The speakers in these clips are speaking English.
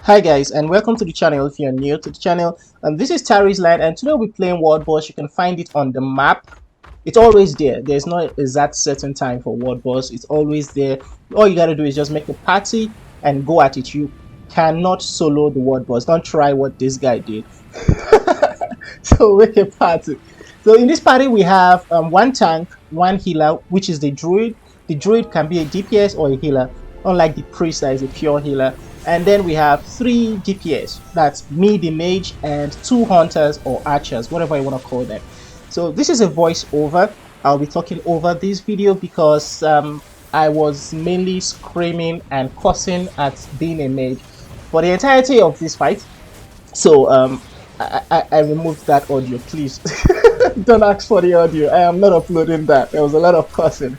Hi guys, and welcome to the channel. If you're new to the channel, this is Tarisland, and today we'll be playing World Boss. You can find it on the map. It's always there. There's no exact certain time for World Boss. It's always there. All you gotta do is just make a party and go at it. You cannot solo the World Boss. Don't try what this guy did. So make a party. So in this party we have one tank, one healer, which is the druid. The druid can be a DPS or a healer, unlike the priest that is a pure healer. And then we have 3 DPS, that's me, the mage, and 2 hunters or archers, whatever you want to call them. So this is a voiceover. I'll be talking over this video because I was mainly screaming and cussing at being a mage for the entirety of this fight. So I removed that audio, please. Don't ask for the audio. I am not uploading that. There was a lot of cussing.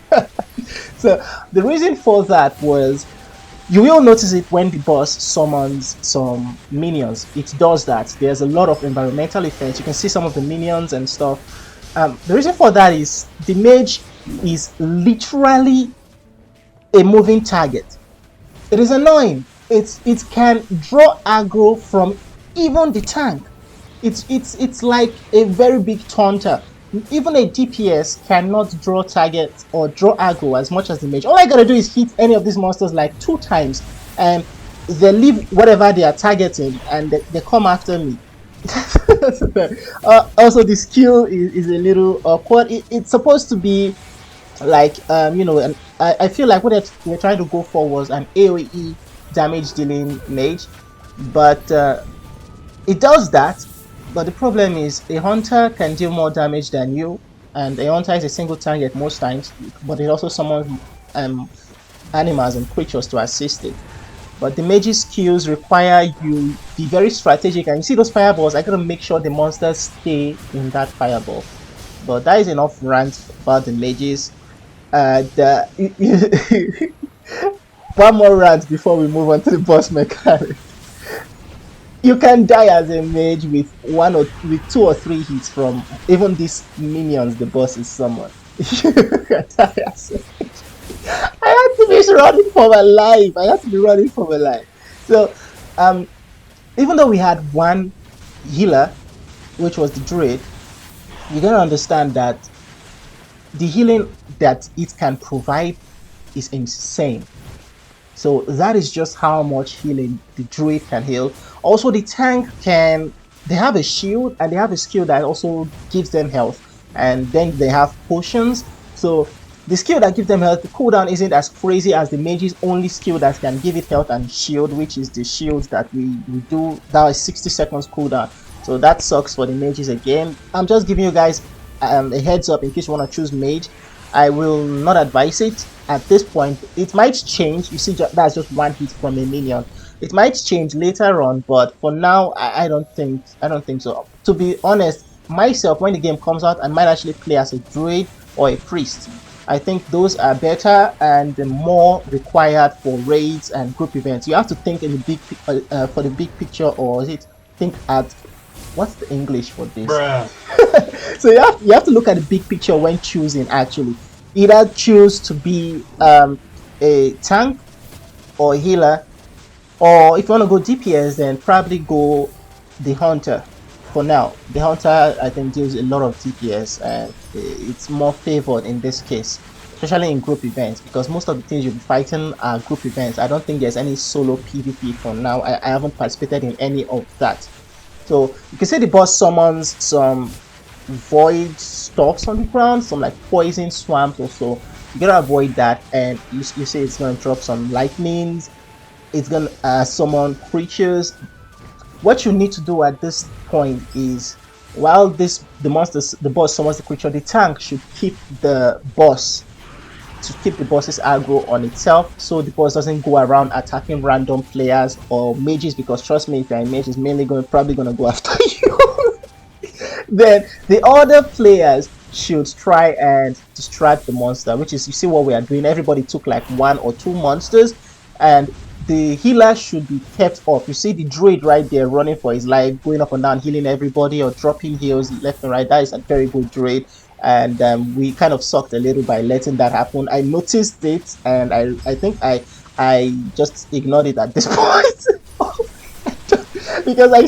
So the reason for that was, you will notice it when the boss summons some minions. It does that. There's a lot of environmental effects. You can see some of the minions and stuff. The reason for that is the mage is literally a moving target. It is annoying. It can draw aggro from even the tank. It's like a very big taunter. Even a DPS cannot draw targets or draw aggro as much as the mage. All I gotta do is hit any of these monsters like 2 times, and they leave whatever they are targeting, and they come after me. Also, the skill is a little awkward. It's supposed to be like and I feel like what they're trying to go for was an AoE damage dealing mage, but it does that. But the problem is, a hunter can deal more damage than you, and a hunter is a single target most times, but it also summons animals and creatures to assist it. But the mage's skills require you be very strategic, and you see those fireballs, I gotta make sure the monsters stay in that fireball. But that is enough rant about the mages. One more rant before we move on to the boss mechanic. You can die as a mage with 2 or 3 hits from even these minions the boss is summoned. You can die as a mage. I had to be running for my life. So even though we had one healer, which was the druid, you gotta understand that the healing that it can provide is insane. So that is just how much healing the druid can heal. Also, the tank they have a shield, and they have a skill that also gives them health, and then they have potions. So the skill that gives them health, the cooldown isn't as crazy as the mage's only skill that can give it health and shield, which is the shield that we do. That is 60 seconds cooldown. So that sucks for the mages again. I'm just giving you guys a heads up in case you want to choose mage. I will not advise it at this point. It might change. You see, that's just one hit from a minion. It might change later on, but for now, I don't think so. To be honest, myself, when the game comes out, I might actually play as a druid or a priest. I think those are better and more required for raids and group events. You have to think in the big for the big picture, or is it think at what's the English for this? So you have to look at the big picture when choosing. Actually, either choose to be a tank or a healer, or if you want to go DPS, then probably go the hunter. For now, the hunter I think deals a lot of DPS, and it's more favored in this case, especially in group events, because most of the things you'll be fighting are group events. I don't think there's any solo PvP for now. I haven't participated in any of that. So you can see the boss summons some void stuffs on the ground, some like poison swamps or so. You gotta avoid that, and you see it's gonna drop some lightnings. It's gonna summon creatures. What you need to do at this point is, while the boss summons the creature, the tank should keep the boss's aggro on itself, so the boss doesn't go around attacking random players or mages, because trust me, if you're a mage, it's mainly probably gonna go after you. Then the other players should try and distract the monster, which is, you see what we are doing. Everybody took like 1 or 2 monsters, and the healer should be kept off. You see the druid right there running for his life, going up and down, healing everybody or dropping heals left and right. That is a very good druid, and we kind of sucked a little by letting that happen. I noticed it, and I think I just ignored it at this point. because I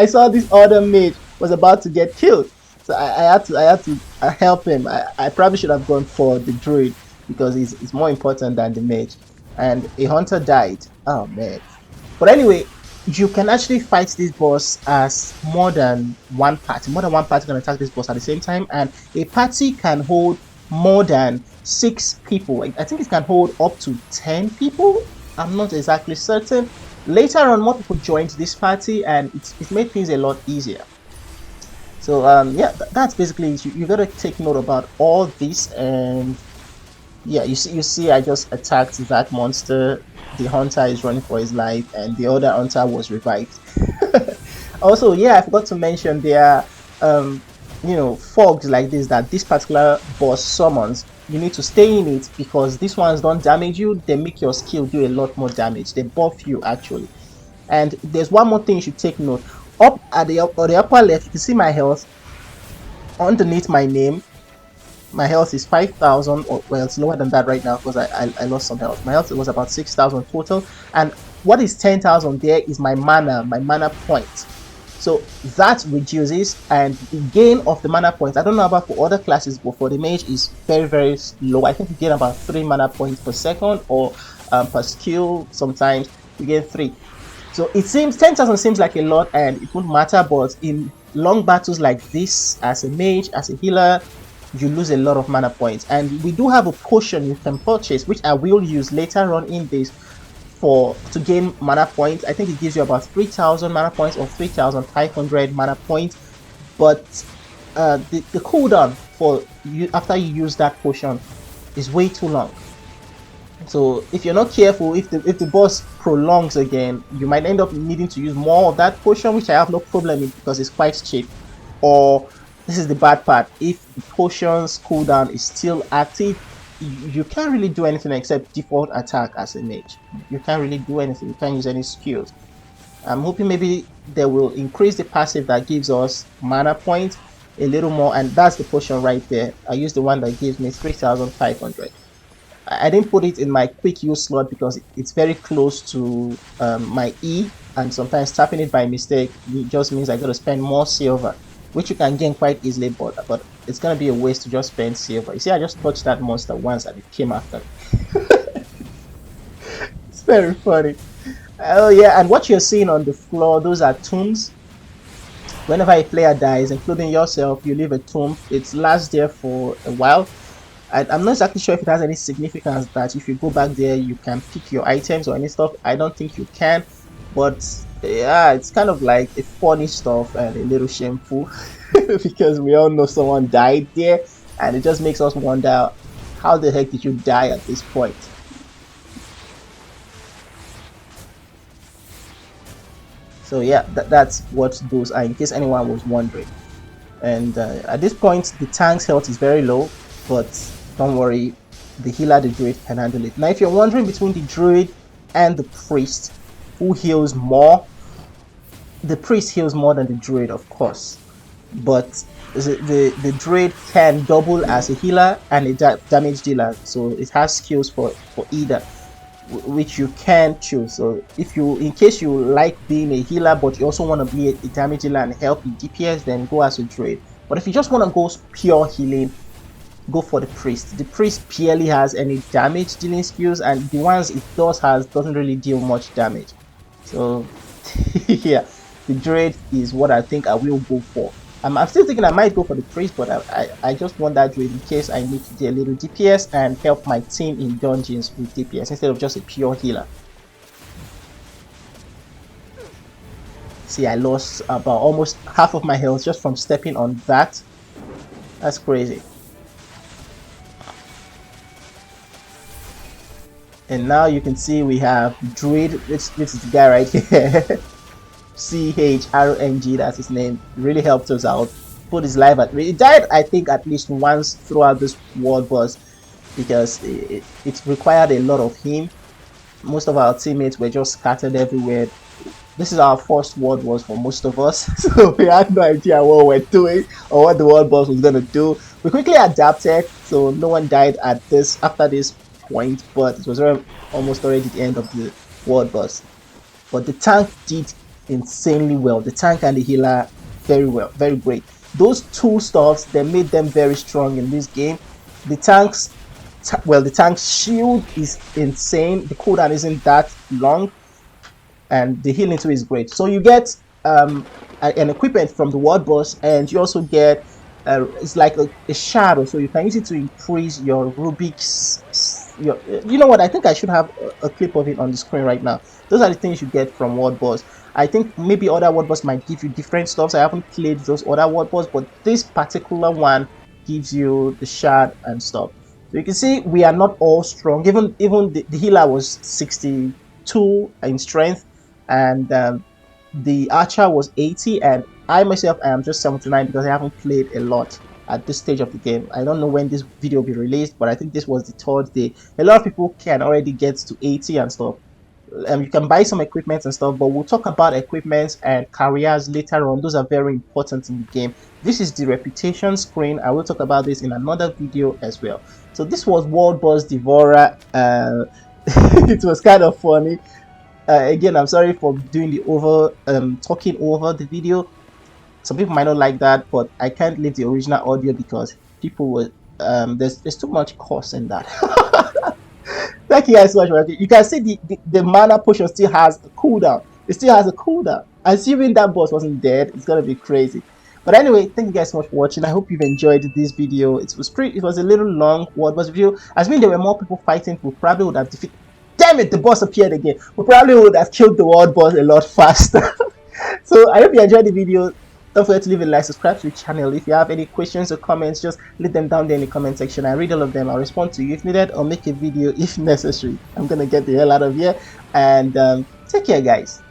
saw this other mage was about to get killed, so I had to help him. I probably should have gone for the druid because he's more important than the mage, and a hunter died. Oh man! But anyway, you can actually fight this boss as more than one party. More than one party can attack this boss at the same time, and a party can hold more than 6 people. I think it can hold up to 10 people. I'm not exactly certain. Later on, more people joined this party, and it made things a lot easier. So yeah, that's basically it. You gotta take note about all this, and yeah, you see, I just attacked that monster. The hunter is running for his life, and the other hunter was revived. Also, yeah, I forgot to mention there are fogs like this that this particular boss summons. You need to stay in it because these ones don't damage you. They make your skill do a lot more damage. They buff you actually. And there's one more thing you should take note. Up at the upper left, you can see my health. Underneath my name, my health is 5,000, or well, it's lower than that right now because I lost some health. My health was about 6,000 total, and what is 10,000 there is my mana point. So that reduces, and the gain of the mana points, I don't know about for other classes, but for the mage is very, very low. I think you gain about 3 mana points per second, or per skill. Sometimes you get 3. So it seems 10,000 seems like a lot, and it won't matter. But in long battles like this, as a mage, as a healer, you lose a lot of mana points. And we do have a potion you can purchase, which I will use later on in this to gain mana points. I think it gives you about 3,000 mana points or 3,500 mana points. But the cooldown for you after you use that potion is way too long. So if you're not careful, if the boss prolongs again, you might end up needing to use more of that potion, which I have no problem with because it's quite cheap. Or this is the bad part, if the potion's cooldown is still active, you can't really do anything except default attack as a mage. You can't really do anything, you can't use any skills. I'm hoping maybe they will increase the passive that gives us mana points a little more, and that's the potion right there. I used the one that gives me 3,500. I didn't put it in my quick use slot because it's very close to my E, and sometimes tapping it by mistake it just means I gotta spend more silver, which you can gain quite easily, but it's gonna be a waste to just spend silver. You see, I just touched that monster once and it came after me. It's very funny. Oh yeah, and what you're seeing on the floor, those are tombs. Whenever a player dies, including yourself, you leave a tomb. It lasts there for a while. I'm not exactly sure if it has any significance that if you go back there you can pick your items or any stuff. I don't think you can, but yeah, it's kind of like a funny stuff and a little shameful because we all know someone died there, and it just makes us wonder, how the heck did you die at this point? So yeah, that's what those are, in case anyone was wondering. And at this point the tank's health is very low, but don't worry, the healer, the druid, can handle it. Now if you're wondering between the druid and the priest, who heals more, the priest heals more than the druid, of course, but the druid can double as a healer and a damage dealer, so it has skills for either, which you can choose. So if you, in case you like being a healer but you also want to be a damage dealer and help in DPS, then go as a druid. But if you just want to go pure healing, go for the priest. The priest barely has any damage dealing skills, and the ones it doesn't really deal much damage. So yeah, the druid is what I think I will go for. I'm still thinking I might go for the priest, but I just want that druid in case I need to do a little DPS and help my team in dungeons with DPS instead of just a pure healer. See, I lost about almost half of my health just from stepping on that. That's crazy. And now you can see we have druid. This is the guy right here. CHRNG, that's his name. Really helped us out. Put his life at risk. He died, I think, at least once throughout this world boss because it required a lot of him. Most of our teammates were just scattered everywhere. This is our first world boss for most of us, so we had no idea what we're doing or what the world boss was gonna do. We quickly adapted, so no one died after this point, but it was almost already the end of the world boss. But the tank did insanely well. The tank and the healer, very well, very great. Those two stuffs, they made them very strong in this game. The tank's well, the tank's shield is insane. The cooldown isn't that long, and the healing too is great. So you get an equipment from the world boss, and you also get it's like a shadow, so you can use it to increase your Rubik's. You know what? I think I should have a clip of it on the screen right now. Those are the things you get from world boss. I think maybe other world boss might give you different stuff. So I haven't played those other world boss, but this particular one gives you the shard and stuff. So you can see we are not all strong. Even the healer was 62 in strength, and the archer was 80, and I myself am just 79 because I haven't played a lot at this stage of the game. I don't know when this video will be released, but I think this was the third day. A lot of people can already get to 80 and stuff. You can buy some equipment and stuff, but we'll talk about equipments and careers later on. Those are very important in the game. This is the reputation screen. I will talk about this in another video as well. So this was World Boss Devourer. It was kind of funny. Again, I'm sorry for doing the talking over the video. Some people might not like that, but I can't leave the original audio because people will there's too much cost in that. Thank you guys so much for watching. You can see the mana potion still has a cooldown. It still has a cooldown. Assuming that boss wasn't dead, it's gonna be crazy. But anyway, thank you guys so much for watching. I hope you've enjoyed this video. It was a little long world boss video. As mean there were more people fighting, we probably would have defeated. Damn it, the boss appeared again. We probably would have killed the world boss a lot faster. So I hope you enjoyed the video. Don't forget to leave a like, subscribe to the channel. If you have any questions or comments, just leave them down there in the comment section. I read all of them. I'll respond to you if needed, or make a video if necessary. I'm gonna get the hell out of here, and take care, guys.